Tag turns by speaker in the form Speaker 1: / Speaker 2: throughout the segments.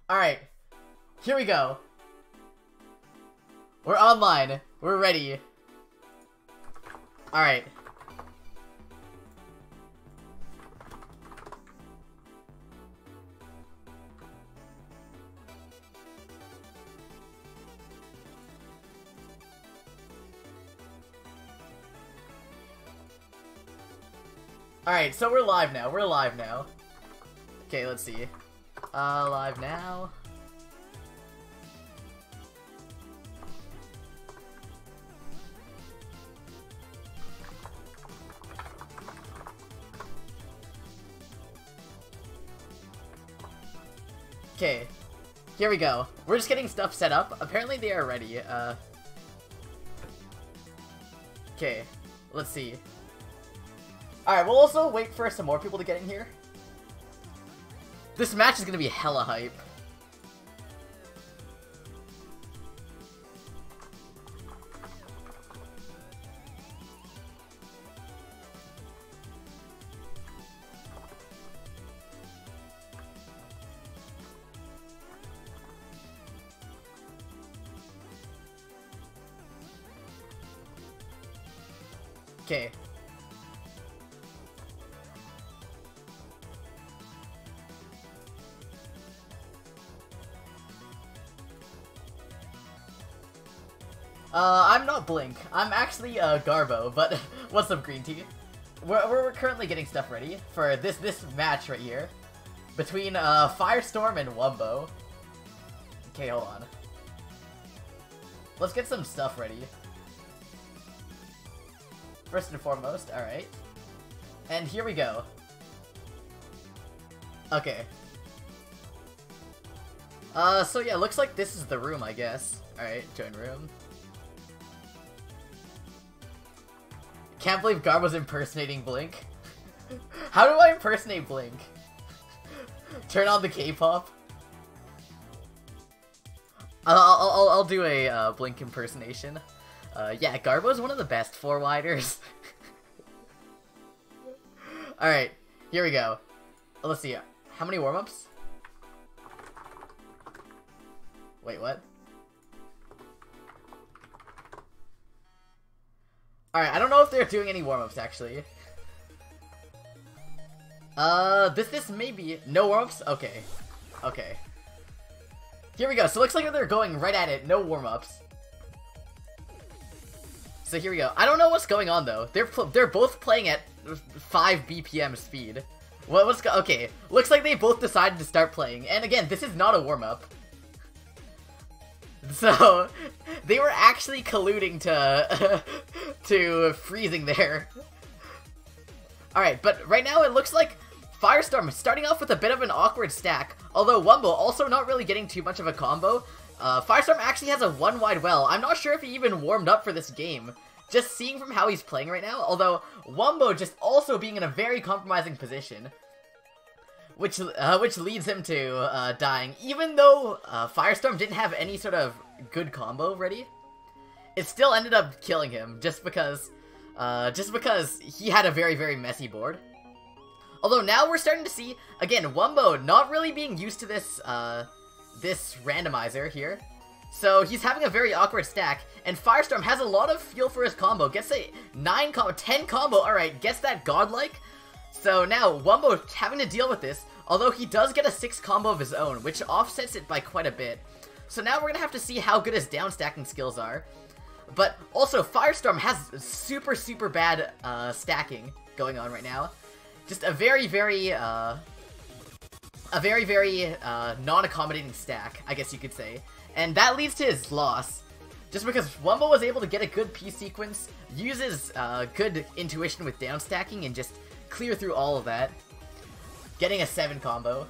Speaker 1: Alright, here we go. We're online. We're ready. Alright. Alright, so we're live now. We're live now. Okay, let's see. Live now. Okay, here we go. We're just getting stuff set up. Apparently they are ready. Okay, let's see. Alright, we'll also wait for some more people to get in here. This match is gonna be hella hype. Okay. I'm not Blink. I'm actually, Garbo, but what's up, Green Tea? We're currently getting stuff ready for this match right here between, Firestorm and Wumbo. Okay, hold on. Let's get some stuff ready. First and foremost, alright. And here we go. Okay. So yeah, looks like this is the room, I guess. Alright, join room. Can't believe Garbo's impersonating Blink. How do I impersonate Blink? Turn on the K-pop? I'll do a Blink impersonation. Yeah, Garbo's one of the best 4-widers. Alright, here we go. Let's see. How many warm-ups? Wait, what? Alright, I don't know if they're doing any warm-ups, actually. This may be... No warm-ups? Okay. Okay. Here we go. So it looks like they're going right at it. No warm-ups. So here we go. I don't know what's going on, though. They're both playing at 5 BPM speed. Okay. Looks like they both decided to start playing. And again, this is not a warm-up. So, they were actually colluding to to freezing there. Alright, but right now it looks like Firestorm is starting off with a bit of an awkward stack, although Wumbo also not really getting too much of a combo. Firestorm actually has a 1-wide well. I'm not sure if he even warmed up for this game, just seeing from how he's playing right now, although Wumbo just also being in a very compromising position. Which leads him to dying. Even though Firestorm didn't have any sort of good combo ready, it still ended up killing him just because he had a very, very messy board. Although now we're starting to see, again, Wumbo not really being used to this this randomizer here. So he's having a very awkward stack, and Firestorm has a lot of feel for his combo. Gets a 10 combo, alright, gets that godlike. So now, Wumbo having to deal with this, although he does get a 6 combo of his own, which offsets it by quite a bit. So now we're gonna have to see how good his down stacking skills are. But also, Firestorm has super, super bad stacking going on right now. Just a very, very non-accommodating stack, I guess you could say. And that leads to his loss. Just because Wumbo was able to get a good P sequence, uses good intuition with down stacking, and just clear through all of that, getting a 7 combo.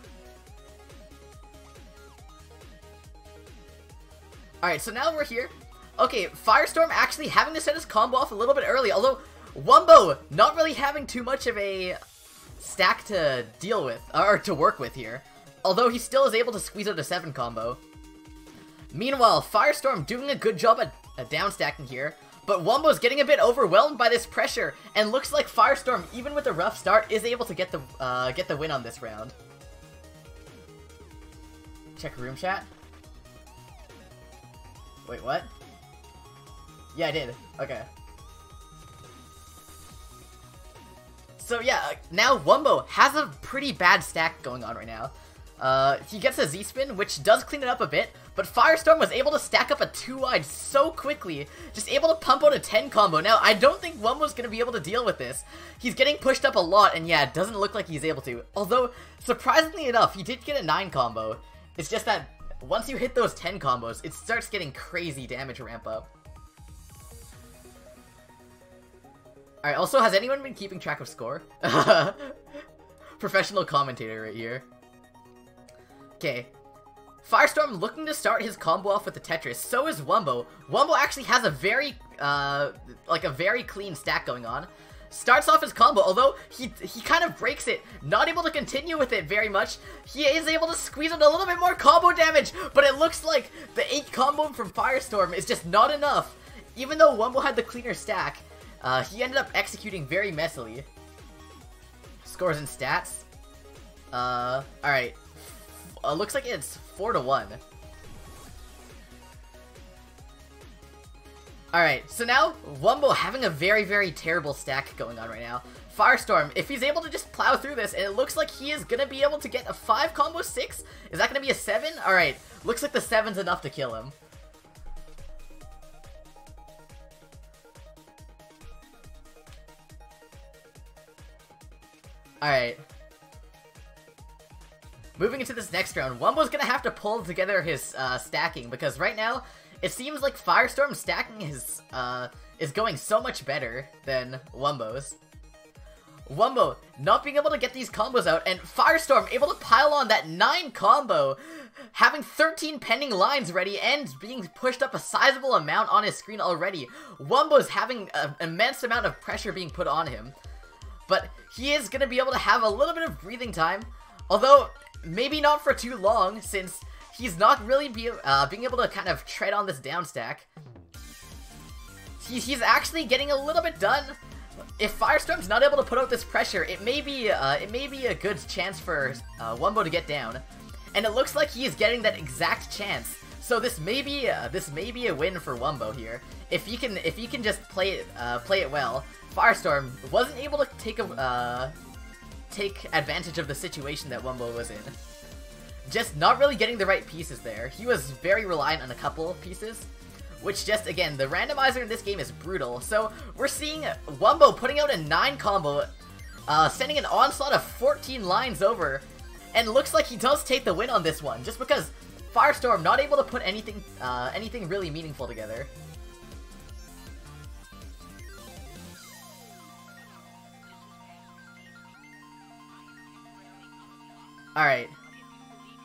Speaker 1: Alright, so now we're here. Okay, Firestorm actually having to set his combo off a little bit early, although Wumbo not really having too much of a stack to deal with, or to work with here, although he still is able to squeeze out a 7 combo. Meanwhile, Firestorm doing a good job at down stacking here, but Wumbo's getting a bit overwhelmed by this pressure, and looks like Firestorm, even with a rough start, is able to get the win on this round. check room chat. Wait, what? Yeah, I did. Okay. So yeah, now Wumbo has a pretty bad stack going on right now. He gets a Z-spin, which does clean it up a bit, but Firestorm was able to stack up a 2-wide so quickly, just able to pump out a 10 combo. Now, I don't think Wumbo's gonna be able to deal with this. He's getting pushed up a lot, and yeah, it doesn't look like he's able to. Although, surprisingly enough, he did get a 9 combo. It's just that once you hit those 10 combos, it starts getting crazy damage ramp up. Alright, also, has anyone been keeping track of score? Professional commentator right here. Okay. Firestorm looking to start his combo off with the Tetris. So is Wumbo. Wumbo actually has a very, like a very clean stack going on. Starts off his combo, although he kind of breaks it. Not able to continue with it very much. He is able to squeeze out a little bit more combo damage, but it looks like the 8 combo from Firestorm is just not enough. Even though Wumbo had the cleaner stack, he ended up executing very messily. Scores and stats. Alright. Looks like it's 4-1. Alright, so now Wumbo having a very, very terrible stack going on right now. Firestorm, if he's able to just plow through this, and it looks like he is going to be able to get a 5 combo 6? Is that going to be a 7? Alright, looks like the 7's enough to kill him. Alright. Moving into this next round, Wumbo's gonna have to pull together his stacking, because right now, it seems like Firestorm's stacking is going so much better than Wumbo's. Wumbo not being able to get these combos out, and Firestorm able to pile on that 9 combo, having 13 pending lines ready, and being pushed up a sizable amount on his screen already. Wumbo's having an immense amount of pressure being put on him, but he is gonna be able to have a little bit of breathing time, although maybe not for too long, since he's not really being able to kind of tread on this down stack. He's actually getting a little bit done. If Firestorm's not able to put out this pressure, it may be a good chance for Wumbo to get down, and it looks like he is getting that exact chance. So this may be a win for Wumbo here if he can just play it well. Firestorm wasn't able to take advantage of the situation that Wumbo was in. Just not really getting the right pieces there. He was very reliant on a couple of pieces, which just, again, the randomizer in this game is brutal. So we're seeing Wumbo putting out a 9 combo, sending an onslaught of 14 lines over, and looks like he does take the win on this one, just because Firestorm not able to put anything really meaningful together. Alright,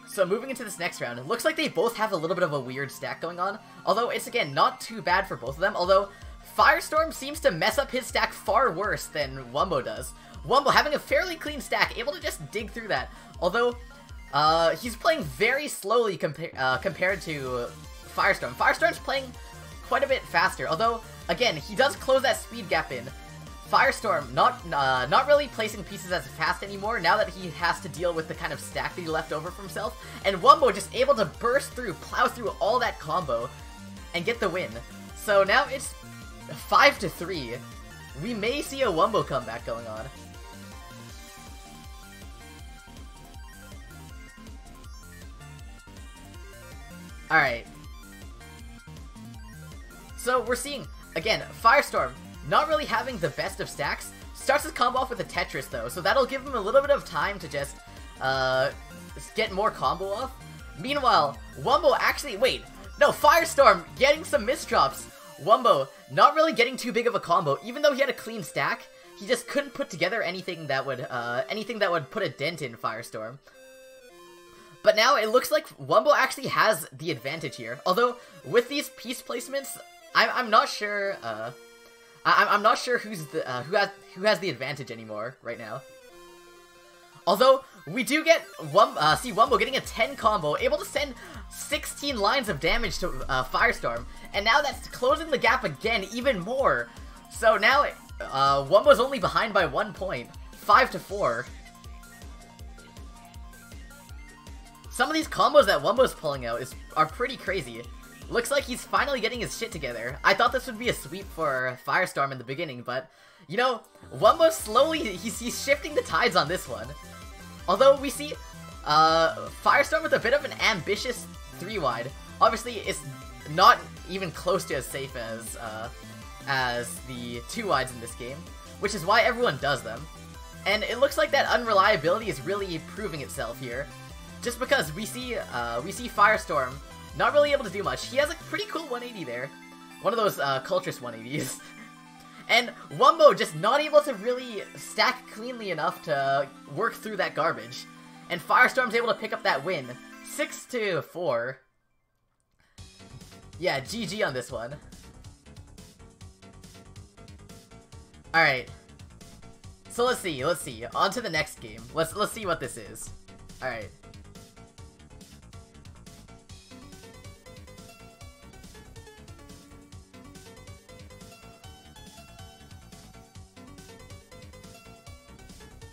Speaker 1: so moving into this next round, it looks like they both have a little bit of a weird stack going on, although it's, again, not too bad for both of them, although Firestorm seems to mess up his stack far worse than Wumbo does. Wumbo having a fairly clean stack, able to just dig through that, although he's playing very slowly compared to Firestorm. Firestorm's playing quite a bit faster, although, again, he does close that speed gap in. Firestorm not really placing pieces as fast anymore now that he has to deal with the kind of stack that he left over for himself, and Wumbo just able to burst through, plow through all that combo, and get the win. So now it's 5-3. We may see a Wumbo comeback going on. Alright. So we're seeing, again, Firestorm not really having the best of stacks. Starts his combo off with a Tetris though, so that'll give him a little bit of time to just get more combo off. Meanwhile, Wumbo actually, Firestorm getting some misdrops. Wumbo not really getting too big of a combo, even though he had a clean stack. He just couldn't put together anything that would put a dent in Firestorm. But now it looks like Wumbo actually has the advantage here. Although with these piece placements, I'm not sure. I'm not sure who has the advantage anymore right now. Although we do get see Wumbo getting a 10 combo, able to send 16 lines of damage to Firestorm, and now that's closing the gap again even more. So now Wumbo's only behind by 1 point, 5-4. Some of these combos that Wumbo's pulling out are pretty crazy. Looks like he's finally getting his shit together. I thought this would be a sweep for Firestorm in the beginning, but, you know, Wumbo slowly, he's shifting the tides on this one. Although we see Firestorm with a bit of an ambitious 3-wide. Obviously, it's not even close to as safe as the 2-wides in this game, which is why everyone does them. And it looks like that unreliability is really proving itself here, just because we see Firestorm not really able to do much. He has a pretty cool 180 there, one of those Cultress 180s. And Wumbo just not able to really stack cleanly enough to work through that garbage. And Firestorm's able to pick up that win, 6-4. Yeah, GG on this one. Alright. So let's see. On to the next game. Let's see what this is. Alright.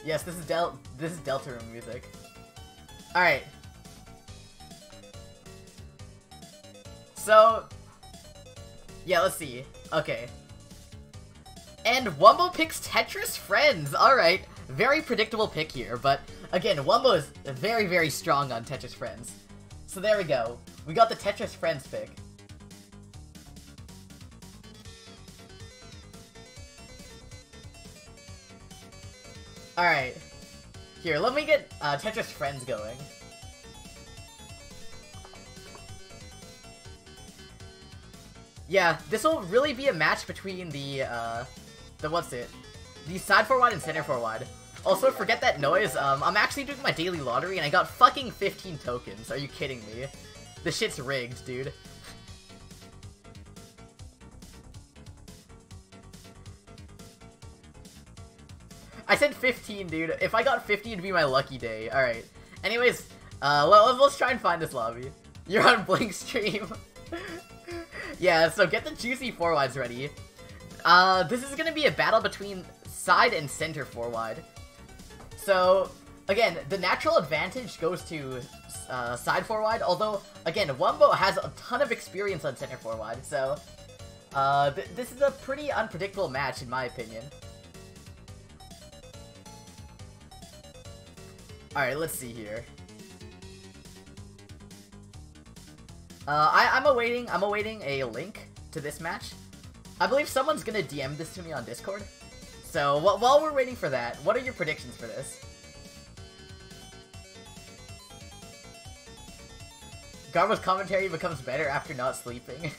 Speaker 1: Yes, this is Delta Room music. Alright. So, yeah, let's see. Okay. And Wumbo picks Tetris Friends! Alright, very predictable pick here, but again, Wumbo is very, very strong on Tetris Friends. So there we go. We got the Tetris Friends pick. Alright. Here, let me get Tetris Friends going. Yeah, this will really be a match between the side 4-wide and center 4-wide. Also, forget that noise, I'm actually doing my daily lottery and I got fucking 15 tokens. Are you kidding me? This shit's rigged, dude. I said 15, dude. If I got 50, it'd be my lucky day. Alright. Anyways, let's try and find this lobby. You're on Blink stream. Yeah, so get the juicy 4-wides ready. This is gonna be a battle between side and center 4-wide. So, again, the natural advantage goes to side 4-wide, although, again, Wumbo has a ton of experience on center 4-wide, so this is a pretty unpredictable match, in my opinion. Alright, let's see here. I'm awaiting a link to this match. I believe someone's gonna DM this to me on Discord. So, while we're waiting for that, what are your predictions for this? Garbo's commentary becomes better after not sleeping.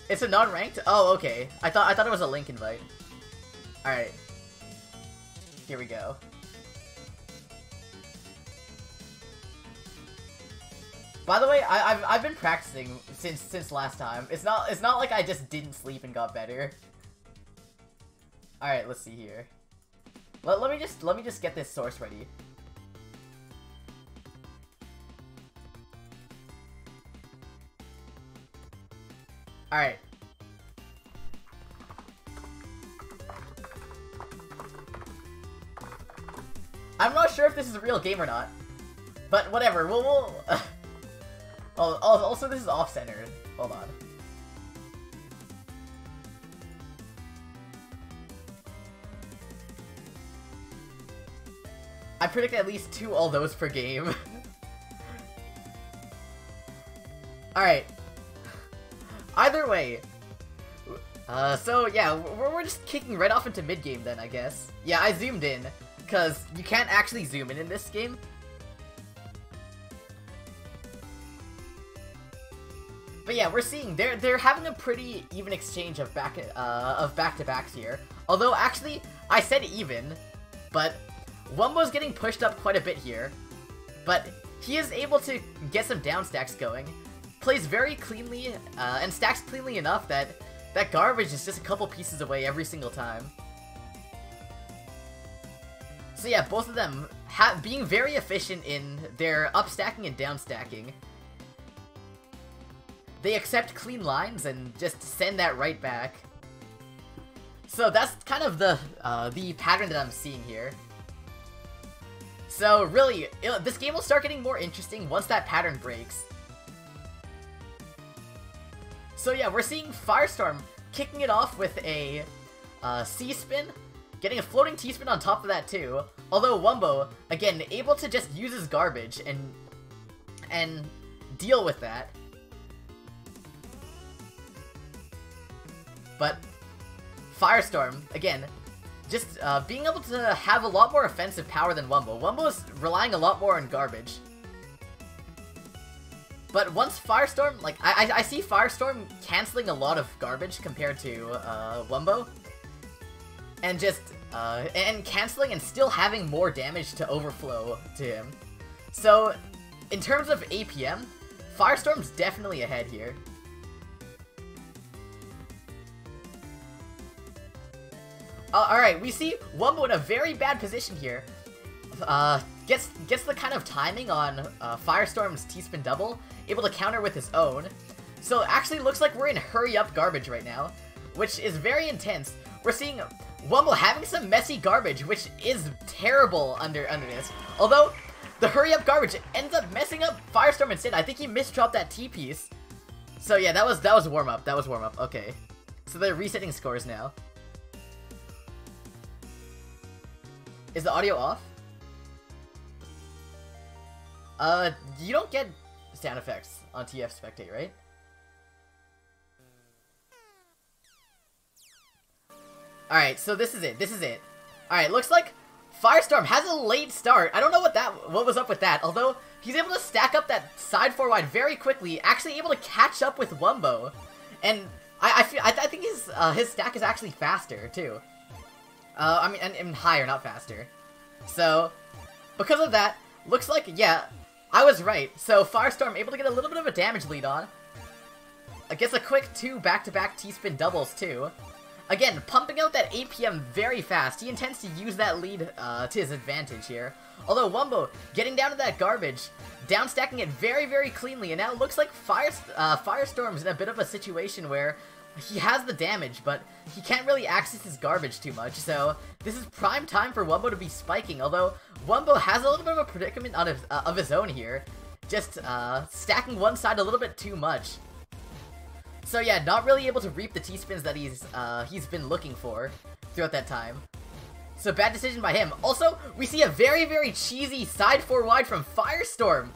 Speaker 1: It's a non-ranked? Oh, okay. I thought it was a link invite. Alright. Here we go. By the way, I've been practicing since last time. It's not like I just didn't sleep and got better. All right, let's see here. Let me just get this source ready. All right. I'm not sure if this is a real game or not, but whatever. We'll Oh, also this is off-centered. Hold on. I predict at least 2 all those per game. Alright. Either way. So yeah, we're just kicking right off into mid-game then, I guess. Yeah, I zoomed in, because you can't actually zoom in this game. But yeah, we're seeing they're having a pretty even exchange of back-to-backs here. Although actually, I said even, but Wumbo's getting pushed up quite a bit here. But he is able to get some down stacks going. Plays very cleanly and stacks cleanly enough that that garbage is just a couple pieces away every single time. So yeah, both of them being very efficient in their up stacking and down stacking. They accept clean lines and just send that right back. So that's kind of the pattern that I'm seeing here. So really, this game will start getting more interesting once that pattern breaks. So yeah, we're seeing Firestorm kicking it off with a C-spin, getting a floating T-spin on top of that too. Although Wumbo, again, able to just use his garbage and deal with that. But Firestorm, again, just being able to have a lot more offensive power than Wumbo. Wumbo's relying a lot more on garbage. But once Firestorm, like, I see Firestorm canceling a lot of garbage compared to Wumbo. And just, and canceling and still having more damage to overflow to him. So, in terms of APM, Firestorm's definitely ahead here. Alright, we see Wumbo in a very bad position here. Gets the kind of timing on Firestorm's T-spin double, able to counter with his own. So it actually looks like we're in hurry-up garbage right now, which is very intense. We're seeing Wumbo having some messy garbage, which is terrible under this. Although, the hurry-up garbage ends up messing up Firestorm instead. I think he misdropped that T-piece. So yeah, that was warm-up. That was warm-up. Okay. So they're resetting scores now. Is the audio off? You don't get sound effects on TF Spectate, right? Alright, so this is it. This is it. Alright, looks like Firestorm has a late start. I don't know what was up with that. Although, he's able to stack up that side 4-wide very quickly, actually able to catch up with Wumbo. And I think his stack is actually faster, too. I mean, and higher, not faster. So, because of that, looks like, yeah, I was right. So, Firestorm able to get a little bit of a damage lead on. Gets a quick 2 back-to-back T-spin doubles, too. Again, pumping out that APM very fast. He intends to use that lead to his advantage here. Although, Wumbo getting down to that garbage, downstacking it very, very cleanly, and now it looks like Firestorm's in a bit of a situation where he has the damage, but he can't really access his garbage too much, so this is prime time for Wumbo to be spiking, although Wumbo has a little bit of a predicament of his own here, just stacking one side a little bit too much. So yeah, not really able to reap the T-spins that he's been looking for throughout that time. So bad decision by him. Also, we see a very, very cheesy side 4-wide from Firestorm.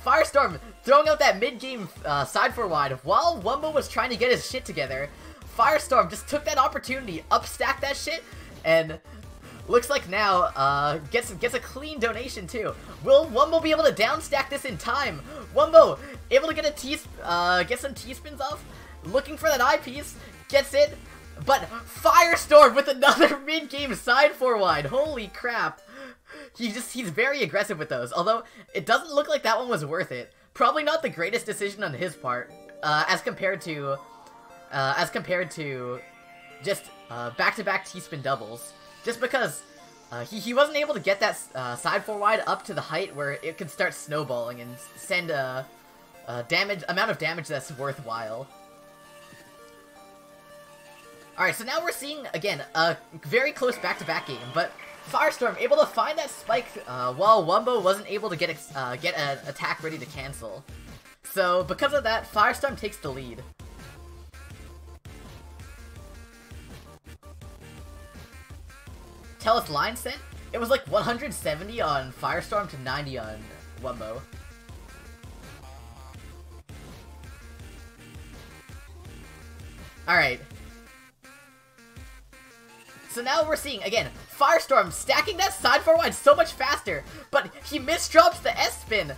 Speaker 1: Firestorm throwing out that mid-game side 4-wide while Wumbo was trying to get his shit together. Firestorm just took that opportunity, upstacked that shit, and looks like now gets a clean donation too. Will Wumbo be able to downstack this in time? Wumbo able to get get some T-spins off, looking for that eyepiece, gets it. But Firestorm with another mid-game side 4-wide. Holy crap. He's very aggressive with those. Although, it doesn't look like that one was worth it. Probably not the greatest decision on his part. As compared to just back-to-back T-spin doubles. Just because he wasn't able to get that side 4-wide up to the height where it could start snowballing and send a amount of damage that's worthwhile. Alright, so now we're seeing, again, a very close back-to-back game, but Firestorm able to find that spike while Wumbo wasn't able to get an attack ready to cancel. So, because of that, Firestorm takes the lead. Tell us line sent? It was like 170 on Firestorm to 90 on Wumbo. Alright. So now we're seeing, again, Firestorm stacking that side 4-wide so much faster, but he misdrops the S-spin.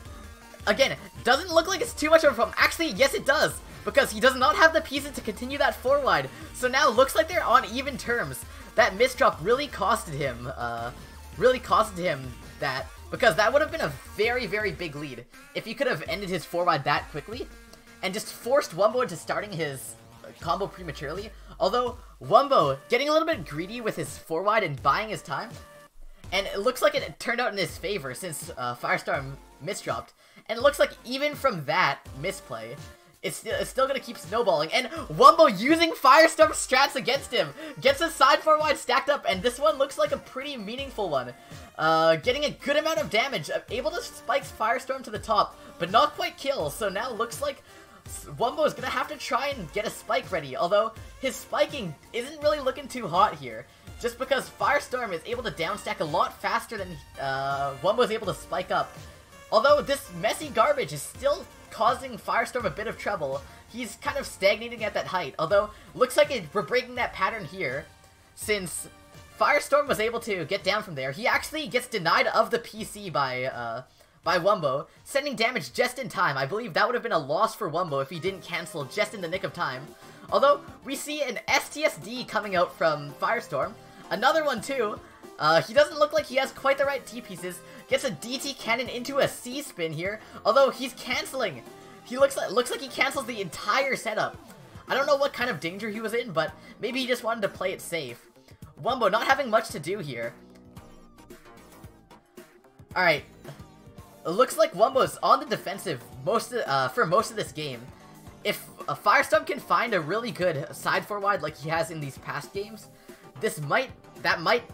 Speaker 1: Again, doesn't look like it's too much of a problem. Actually, yes it does, because he does not have the pieces to continue that 4-wide. So now looks like they're on even terms. That misdrop really costed him that, because that would have been a very, very big lead if he could have ended his 4-wide that quickly, and just forced Wumbo into starting his combo prematurely. Although, Wumbo getting a little bit greedy with his 4-wide and buying his time, and it looks like it turned out in his favor since Firestorm misdropped, and it looks like even from that misplay, it's still gonna keep snowballing. And Wumbo using Firestorm strats against him. Gets his side 4-wide stacked up, and this one looks like a pretty meaningful one. Getting a good amount of damage, able to spike Firestorm to the top, but not quite kill. So now looks like Wumbo is gonna have to try and get a spike ready, although his spiking isn't really looking too hot here, just because Firestorm is able to downstack a lot faster than Wumbo is able to spike up. Although this messy garbage is still causing Firestorm a bit of trouble, he's kind of stagnating at that height, although looks like we're breaking that pattern here, since Firestorm was able to get down from there. He actually gets denied of the PC by Wumbo, sending damage just in time. I believe that would have been a loss for Wumbo if he didn't cancel just in the nick of time. Although, we see an STSD coming out from Firestorm. Another one too. He doesn't look like he has quite the right T-pieces. Gets a DT cannon into a C-spin here, although he's canceling. He looks like he cancels the entire setup. I don't know what kind of danger he was in, but maybe he just wanted to play it safe. Wumbo not having much to do here. Alright. It looks like Wumbo's on the defensive for most of this game. If Firestorm can find a really good side 4-wide like he has in these past games, that might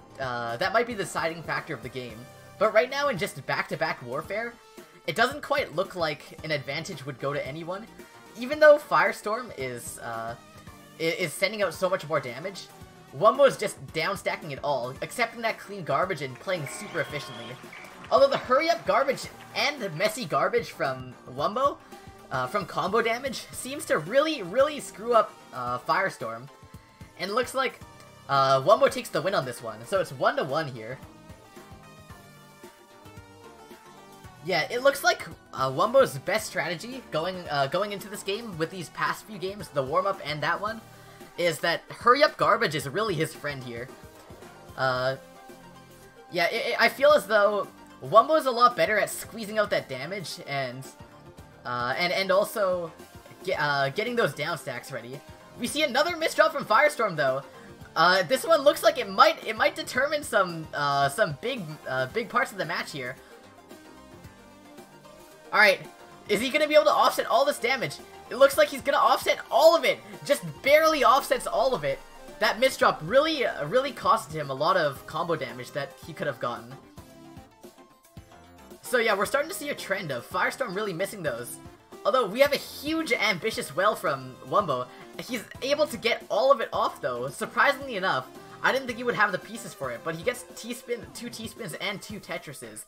Speaker 1: be the deciding factor of the game. But right now in just back-to-back warfare, it doesn't quite look like an advantage would go to anyone. Even though Firestorm is sending out so much more damage, Wumbo is just downstacking it all, accepting that clean garbage and playing super efficiently. Although the hurry-up garbage and messy garbage from Wumbo, from combo damage, seems to really screw up Firestorm. And looks like Wumbo takes the win on this one, so it's 1-1 here. Yeah, it looks like Wumbo's best strategy going into this game with these past few games, the warm-up and that one, is that hurry-up garbage is really his friend here. Yeah, I feel as though Wumbo's a lot better at squeezing out that damage and also getting those down stacks ready. We see another misdrop from Firestorm though. This one looks like it might determine some big parts of the match here. All right, is he gonna be able to offset all this damage? It looks like he's gonna offset all of it. Just barely offsets all of it. That misdrop really costed him a lot of combo damage that he could have gotten. So yeah, we're starting to see a trend of Firestorm really missing those. Although we have a huge ambitious well from Wumbo, he's able to get all of it off though. Surprisingly enough, I didn't think he would have the pieces for it, but he gets T-spin, 2 T-spins and 2 Tetrises.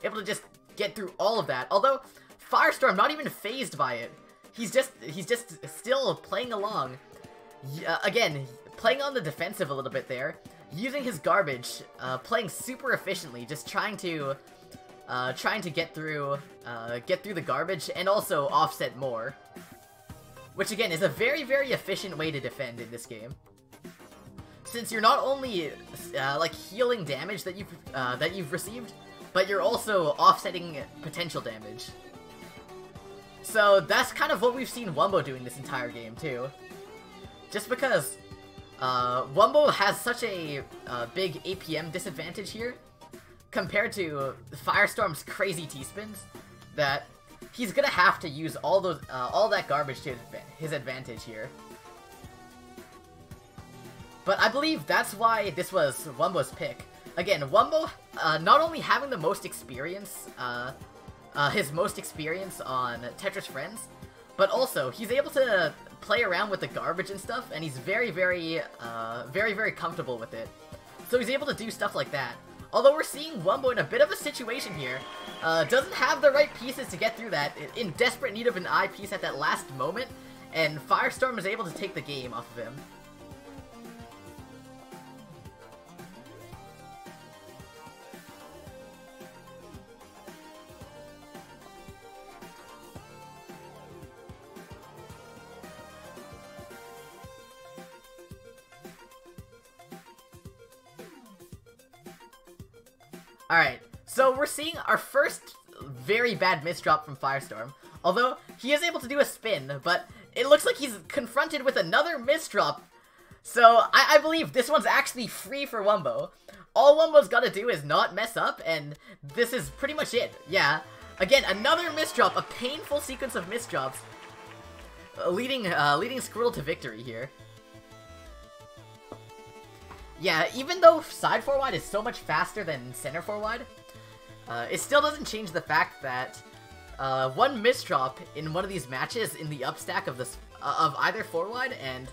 Speaker 1: Able to just get through all of that. Although Firestorm not even phased by it. He's just still playing along. Again, playing on the defensive a little bit there, using his garbage, playing super efficiently, just trying to get through the garbage and also offset more. Which again is a very efficient way to defend in this game. Since you're not only like healing damage that you've received, but you're also offsetting potential damage. So that's kind of what we've seen Wumbo doing this entire game too. Just because Wumbo has such a big APM disadvantage here compared to Firestorm's crazy T-spins that he's gonna have to use all that garbage to his advantage here. But I believe that's why this was Wumbo's pick. Again, Wumbo not only having the most experience, his most experience on Tetris Friends, but also he's able to play around with the garbage and stuff, and he's very comfortable with it. So he's able to do stuff like that. Although we're seeing Wumbo in a bit of a situation here, doesn't have the right pieces to get through that, in desperate need of an eye piece at that last moment, and Firestorm is able to take the game off of him. Alright, so we're seeing our first very bad misdrop from Firestorm. Although, he is able to do a spin, but it looks like he's confronted with another misdrop. So, I believe this one's actually free for Wumbo. All Wumbo's gotta do is not mess up, and this is pretty much it. Yeah. Again, another misdrop, a painful sequence of misdrops. leading Squirtle to victory here. Yeah, even though side 4-wide is so much faster than center 4-wide, it still doesn't change the fact that one misdrop in one of these matches in the up stack of this of either 4-wide, and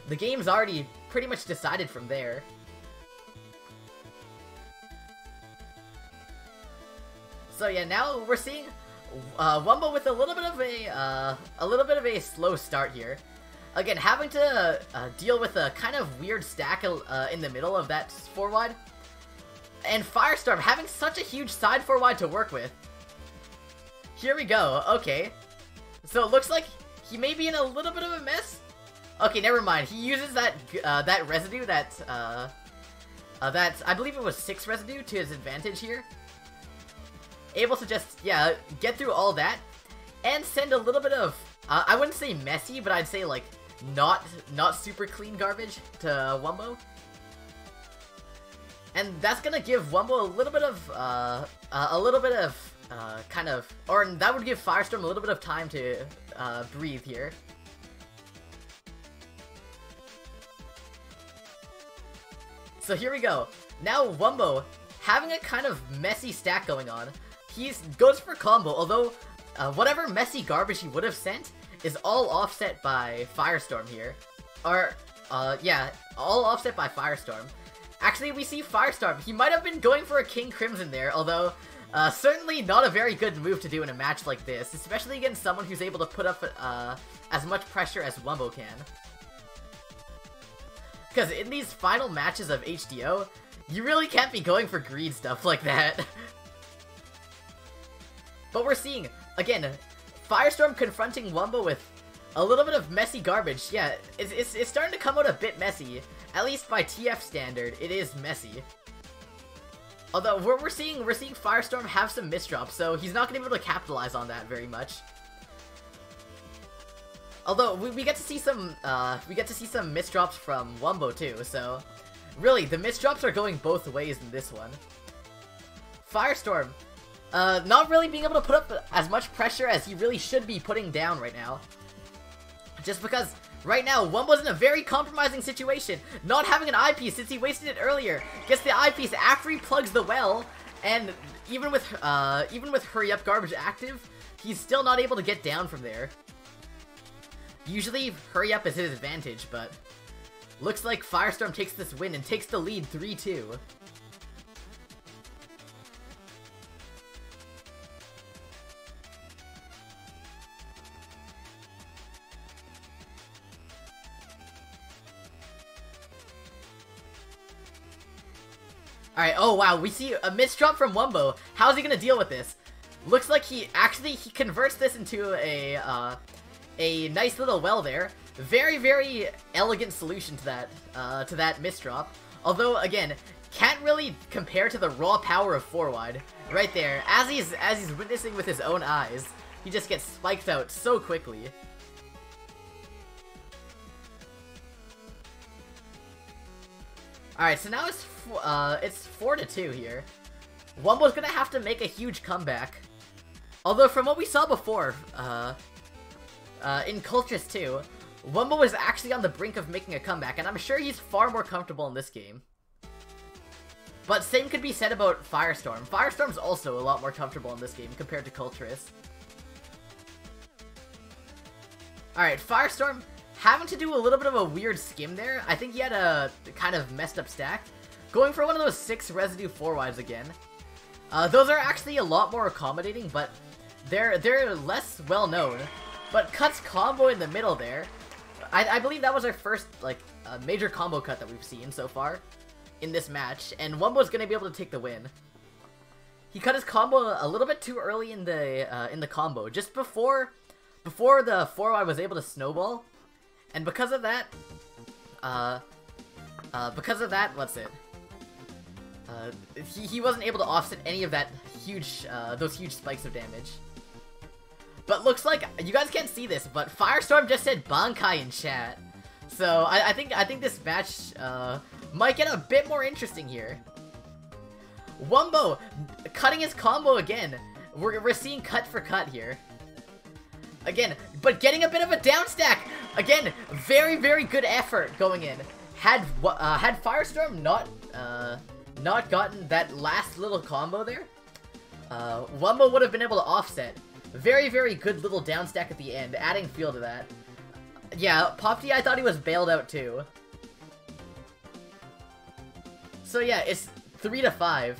Speaker 1: the game's already pretty much decided from there. So yeah, now we're seeing Wumbo with a little bit of a slow start here. Again, having to deal with a kind of weird stack in the middle of that 4-wide. And Firestorm having such a huge side 4-wide to work with. Here we go, okay. So it looks like he may be in a little bit of a mess. Okay, never mind. He uses that that residue that I believe it was 6 residue to his advantage here. Able to just, yeah, get through all that and send a little bit of, I wouldn't say messy, but I'd say like not super clean garbage to Wumbo. And that's gonna give Wumbo a little bit of kind of, or that would give Firestorm a little bit of time to breathe here. So here we go. Now Wumbo having a kind of messy stack going on. He goes for combo, although whatever messy garbage he would have sent is all offset by Firestorm here. Or, yeah, all offset by Firestorm. Actually, we see Firestorm. He might have been going for a King Crimson there, although certainly not a very good move to do in a match like this, especially against someone who's able to put up as much pressure as Wumbo can. Because in these final matches of HDO, you really can't be going for greed stuff like that. But we're seeing, again, Firestorm confronting Wumbo with a little bit of messy garbage. Yeah, it's starting to come out a bit messy. At least by TF standard, it is messy. Although we're seeing Firestorm have some misdrops, so he's not gonna be able to capitalize on that very much. Although we get to see some misdrops from Wumbo too. So really, the misdrops are going both ways in this one. Firestorm, not really being able to put up as much pressure as he really should be putting down right now. Just because right now Wumbo's in a very compromising situation, not having an eyepiece since he wasted it earlier. Gets the eyepiece after he plugs the well, and even with hurry up garbage active, he's still not able to get down from there. Usually hurry up is his advantage, but looks like Firestorm takes this win and takes the lead 3-2. Alright, oh wow, we see a misdrop from Wumbo. How's he gonna deal with this? Looks like he converts this into a nice little well there. Very, very elegant solution to that misdrop. Although, again, can't really compare to the raw power of 4-wide. Right there, as he's witnessing with his own eyes, he just gets spiked out so quickly. Alright, so now it's 4-2 here. Wumbo's gonna have to make a huge comeback. Although from what we saw before, in Cultures 2, Wumbo was actually on the brink of making a comeback, and I'm sure he's far more comfortable in this game. But same could be said about Firestorm. Firestorm's also a lot more comfortable in this game compared to Culturist. Alright, Firestorm having to do a little bit of a weird skim there. I think he had a kind of messed up stack. Going for one of those 6 residue 4-wides again. Those are actually a lot more accommodating, but they're less well known. But cuts combo in the middle there. I believe that was our first like major combo cut that we've seen so far in this match, and Wumbo's gonna be able to take the win. He cut his combo a little bit too early in the combo, just before the 4-wide was able to snowball, and because of that, what's it? He wasn't able to offset any of that those huge spikes of damage. But looks like, you guys can't see this, but Firestorm just said Bankai in chat. So I think this match might get a bit more interesting here. Wumbo cutting his combo again. We're seeing cut for cut here. Again, but getting a bit of a down stack. Again, very, very good effort going in. Had Firestorm not gotten that last little combo there, Wumbo would have been able to offset. Very, very good little down stack at the end, adding fuel to that. Yeah, Popty, I thought he was bailed out too. So yeah, it's 3-5.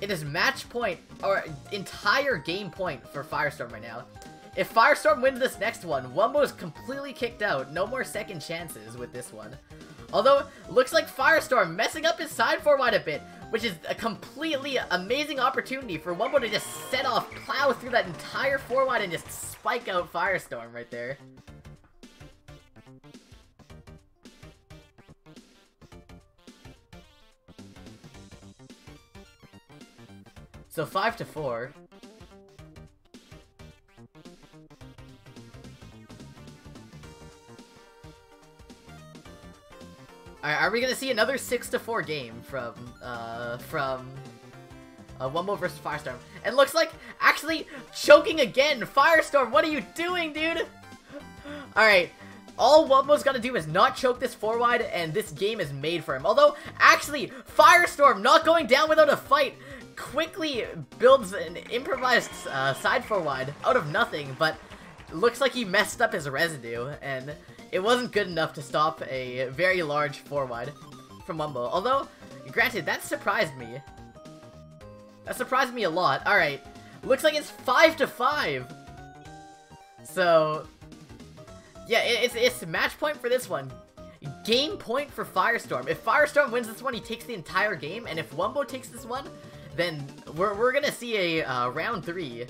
Speaker 1: It is match point, or entire game point for Firestorm right now. If Firestorm wins this next one, Wumbo is completely kicked out. No more second chances with this one. Although, looks like Firestorm messing up his side forward a bit, which is a completely amazing opportunity for Wumbo to just set off, plow through that entire forward and just spike out Firestorm right there. So 5-4. Alright, are we gonna see another 6-4 game from Wumbo versus Firestorm? And looks like, actually, choking again! Firestorm, what are you doing, dude? Alright, all Wumbo's gotta do is not choke this forward, and this game is made for him. Although, actually, Firestorm not going down without a fight quickly builds an improvised side forward out of nothing, but looks like he messed up his residue, and it wasn't good enough to stop a very large forward from Wumbo. Although, granted, that surprised me. That surprised me a lot. Alright, looks like it's 5-5. So, yeah, it's match point for this one. Game point for Firestorm. If Firestorm wins this one, he takes the entire game, and if Wumbo takes this one, then we're gonna see a round 3.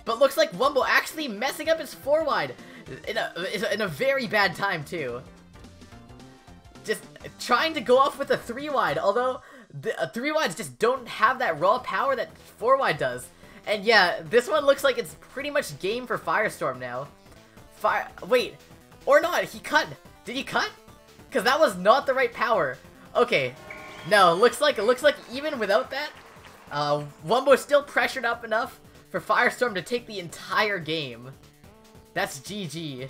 Speaker 1: But looks like Wumbo actually messing up his forward in a very bad time too. Just trying to go off with a 3-wide, although the 3-wides just don't have that raw power that 4-wide does. And yeah, this one looks like it's pretty much game for Firestorm now. Wait, or not? He cut. Did he cut? Because that was not the right power. Okay, no, looks like even without that, Wumbo's still pressured up enough for Firestorm to take the entire game. That's GG.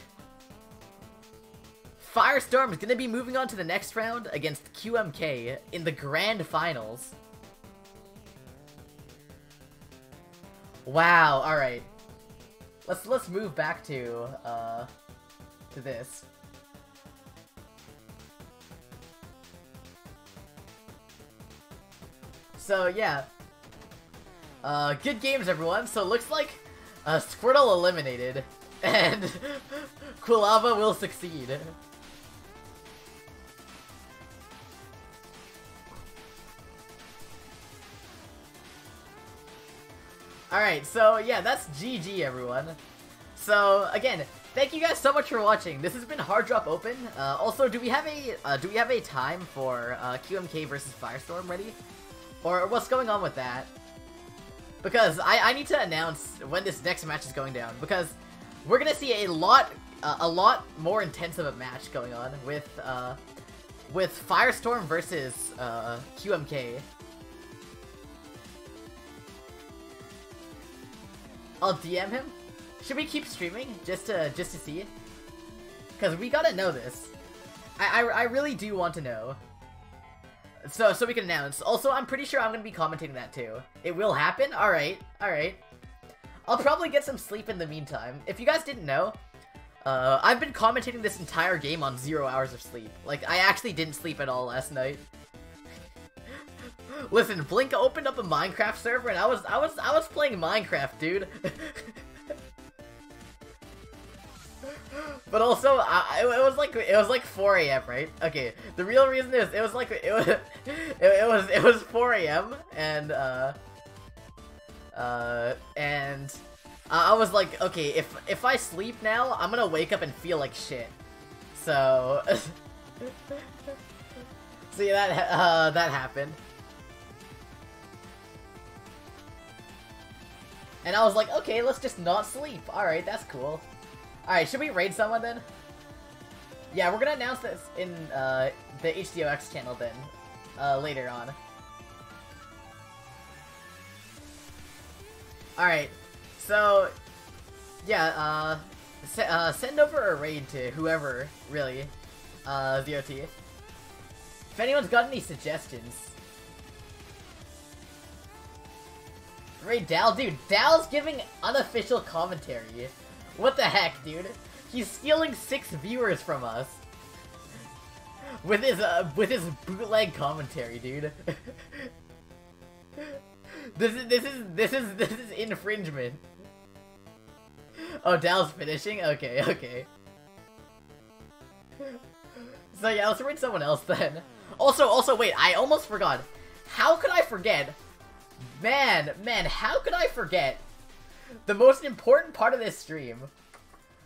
Speaker 1: Firestorm is going to be moving on to the next round against QMK in the Grand Finals. Wow, alright. Let's move back to this. So yeah, good games everyone. So it looks like Squirtle eliminated, and Quilava will succeed. Alright, so yeah, that's GG everyone. So again, thank you guys so much for watching. This has been Hard Drop Open. Also, do we have a time for QMK versus Firestorm ready? Or what's going on with that? Because I need to announce when this next match is going down, because we're gonna see a lot more intense of a match going on with Firestorm versus QMK. I'll DM him. Should we keep streaming just to see? Because we gotta know this. I really do want to know. So we can announce. Also, I'm pretty sure I'm gonna be commentating that too. It will happen? Alright, alright. I'll probably get some sleep in the meantime. If you guys didn't know, I've been commentating this entire game on 0 hours of sleep. Like, I actually didn't sleep at all last night. Listen, Blink opened up a Minecraft server and I was playing Minecraft, dude. But also, it was like 4 AM, right? Okay, the real reason is it was 4 AM and I was like, okay, if I sleep now, I'm gonna wake up and feel like shit. So, so yeah, that happened. And I was like, okay, let's just not sleep. Alright, that's cool. Alright, should we raid someone then? Yeah, we're gonna announce this in the HDO-X channel then, later on. Alright, so, yeah, send over a raid to whoever, really, ZOT. If anyone's got any suggestions. Raid Dal? Dude, Dal's giving unofficial commentary. What the heck, dude? He's stealing 6 viewers from us. With his bootleg commentary, dude. This is infringement. Oh, Dal's finishing? Okay. So yeah, let's read someone else then. Also, wait, I almost forgot. How could I forget? Man, how could I forget the most important part of this stream?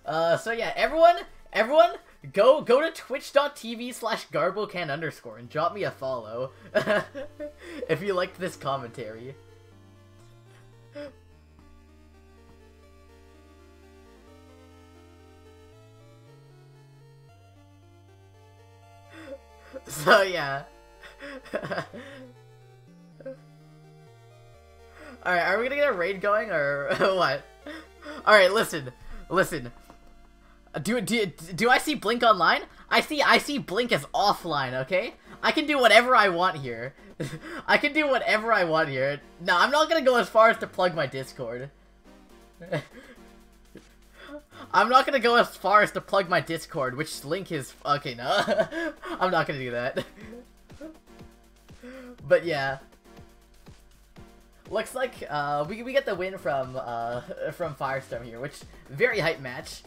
Speaker 1: So yeah, everyone, go to twitch.tv/garbocan_ and drop me a follow if you liked this commentary. So yeah. Alright, are we gonna get a raid going or what? Alright, listen. Do I see Blink online? I see Blink as offline, okay? I can do whatever I want here. I can do whatever I want here. No, I'm not gonna go as far as to plug my Discord. I'm not gonna go as far as to plug my Discord, which link is... Okay, no. I'm not gonna do that. But yeah. Looks like we get the win from Firestorm here, which very hype match.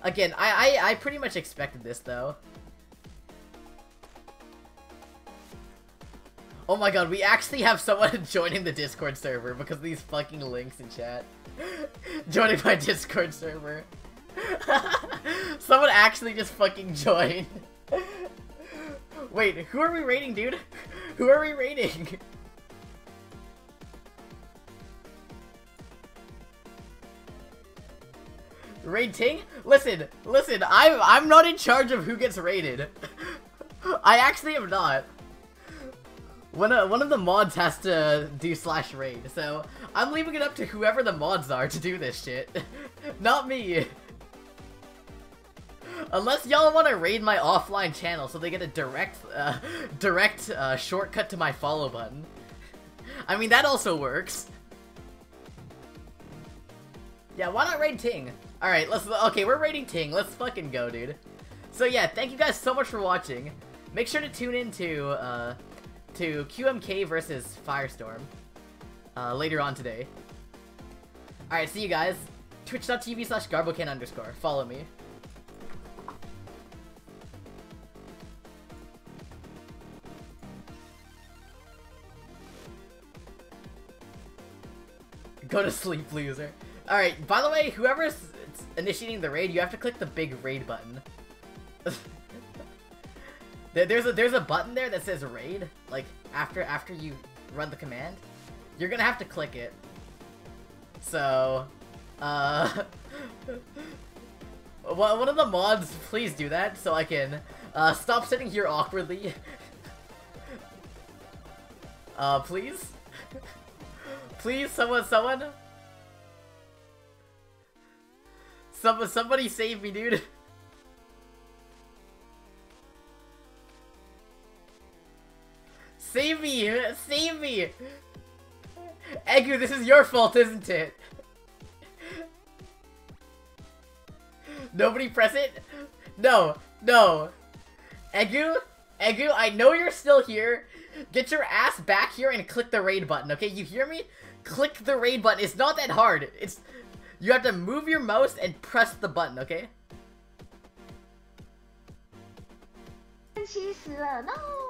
Speaker 1: Again, I pretty much expected this though. Oh my god, we actually have someone joining the Discord server because of these fucking links in chat. Joining my Discord server. Someone actually just fucking joined. Wait, who are we raiding, dude? Who are we raiding? Raid Ting? Listen, I'm not in charge of who gets raided. I actually am not. One of the mods has to do /raid, so I'm leaving it up to whoever the mods are to do this shit. Not me. Unless y'all want to raid my offline channel so they get a direct shortcut to my follow button. I mean, that also works. Yeah, why not raid Ting? Alright, okay, we're raiding Ting. Let's fucking go, dude. So yeah, thank you guys so much for watching. Make sure to tune in to QMK versus Firestorm later on today. Alright, see you guys. Twitch.tv/garbocan_. Follow me. Go to sleep, loser. Alright, by the way, whoever's initiating the raid, you have to click the big raid button. There's a button there that says raid, like after you run the command. You're gonna have to click it. So, one of the mods, please do that so I can stop sitting here awkwardly. Please? Please, somebody save me, dude. Save me! Save me! Egu, this is your fault, isn't it? Nobody press it? No, no. Egu, I know you're still here. Get your ass back here and click the raid button, okay? You hear me? Click the raid button. It's not that hard. You have to move your mouse and press the button, okay? 气死了 ，no。